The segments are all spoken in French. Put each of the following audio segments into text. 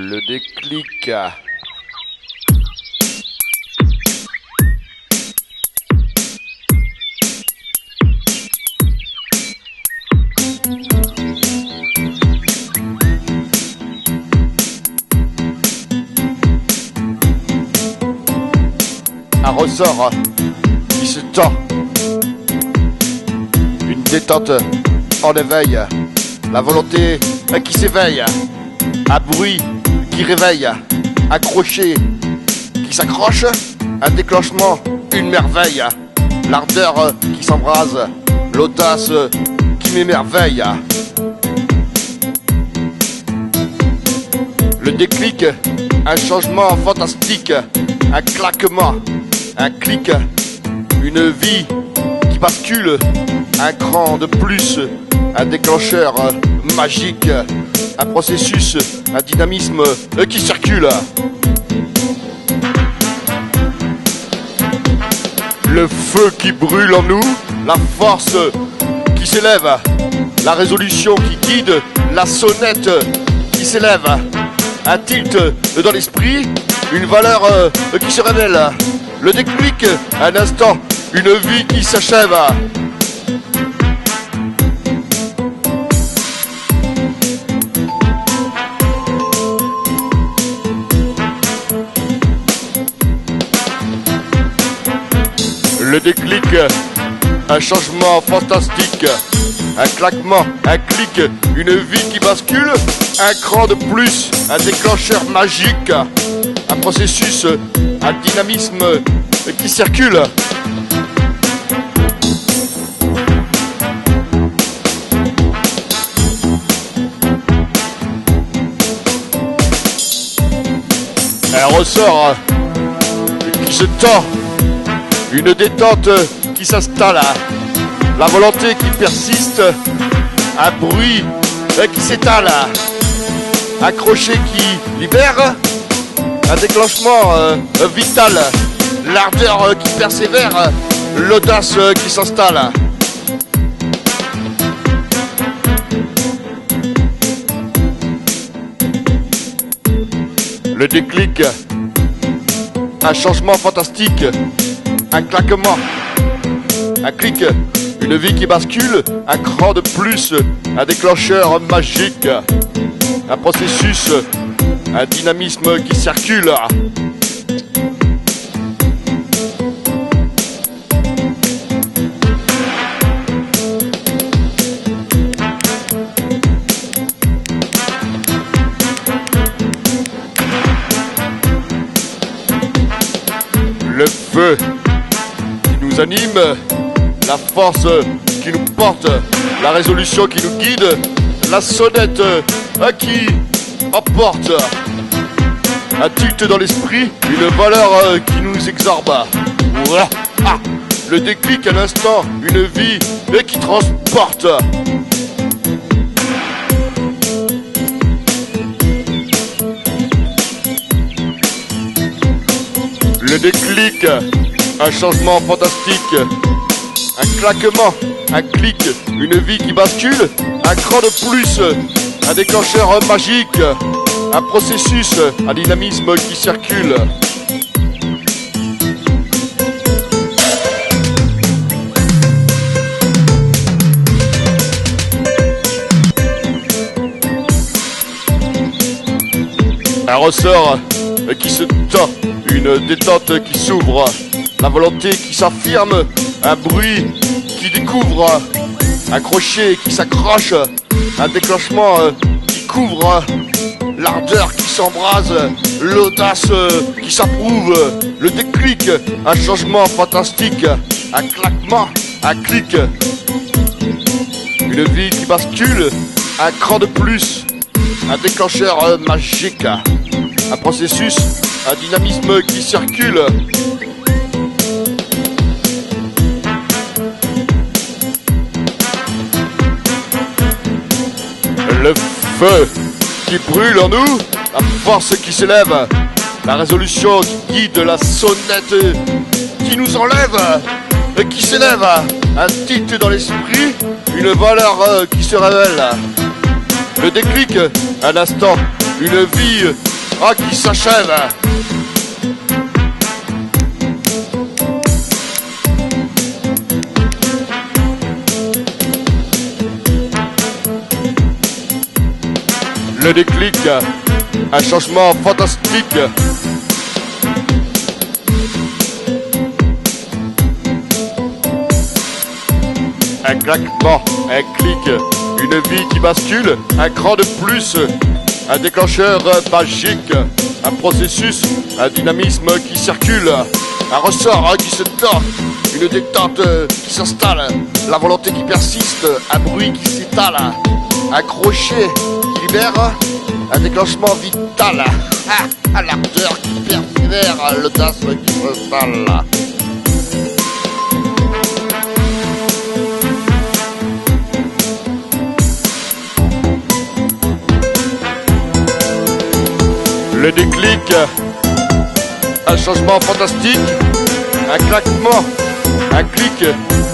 Le déclic. Un ressort qui se tend, une détente en éveil, la volonté qui s'éveille, un bruit qui réveille, un crochet qui s'accroche, un déclenchement, une merveille, l'ardeur qui s'embrase, l'audace qui m'émerveille. Le déclic, un changement fantastique, un claquement, un clic, une vie qui bascule, un cran de plus, un déclencheur magique, un processus, un dynamisme qui circule. Le feu qui brûle en nous, la force qui s'élève, la résolution qui guide, la sonnette qui s'élève, un tilt dans l'esprit, une valeur qui se révèle, le déclic, un instant, une vie qui s'achève. Le déclic, un changement fantastique, un claquement, un clic, une vie qui bascule, un cran de plus, un déclencheur magique, un processus, un dynamisme qui circule. Un ressort qui se tend, une détente qui s'installe, la volonté qui persiste, un bruit qui s'étale, un crochet qui libère, un déclenchement vital, l'ardeur qui persévère, l'audace qui s'installe. Le déclic, un changement fantastique, un claquement, un clic, une vie qui bascule, un cran de plus, un déclencheur magique, un processus, un dynamisme qui circule. Le feu qui nous anime, la force qui nous porte, la résolution qui nous guide, la sonnette qui emporte, un tilt dans l'esprit, une valeur qui nous exorbe. Le déclic à l'instant, une vie qui transporte. Le déclic, un changement fantastique, un claquement, un clic, une vie qui bascule, un cran de plus, un déclencheur magique, un processus, un dynamisme qui circule. Un ressort qui se tend, une détente qui s'ouvre, la volonté qui s'affirme, un bruit qui découvre, un crochet qui s'accroche, un déclenchement qui couvre, l'ardeur qui s'embrase, l'audace qui s'approuve, le déclic, un changement fantastique, un claquement, un clic, une vie qui bascule, un cran de plus, un déclencheur magique, un processus, un dynamisme qui circule. Le feu qui brûle en nous, la force qui s'élève, la résolution qui guide, la sonnette qui nous enlève, qui s'élève, un tilt dans l'esprit, une valeur qui se révèle. Le déclic, un instant, une vie qui s'achève. Le déclic, un changement fantastique. Un claquement, un clic, une vie qui bascule, un cran de plus, un déclencheur magique, un processus, un dynamisme qui circule, un ressort qui se tord, une détente qui s'installe, la volonté qui persiste, un bruit qui s'étale, un crochet qui libère, un déclenchement vital, l'ardeur qui persévère, l'audace qui s'installe. Le déclic, un changement fantastique, un claquement, un clic,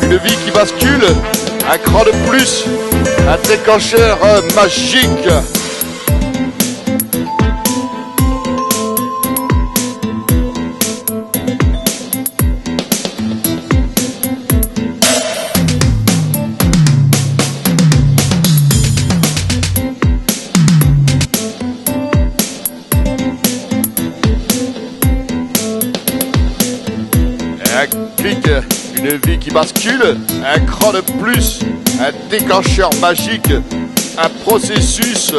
une vie qui bascule, un cran de plus, un déclencheur magique. Un clic, une vie qui bascule, un cran de plus, un déclencheur magique, un processus,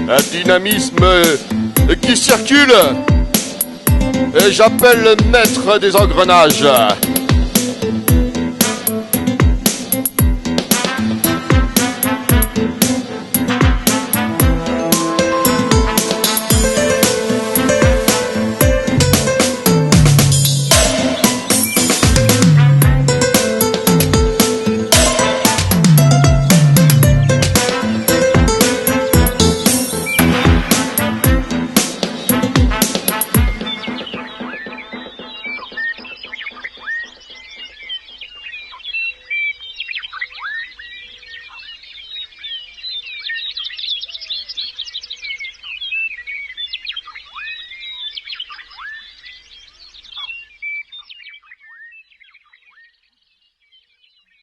un dynamisme qui circule. Et j'appelle le maître des engrenages.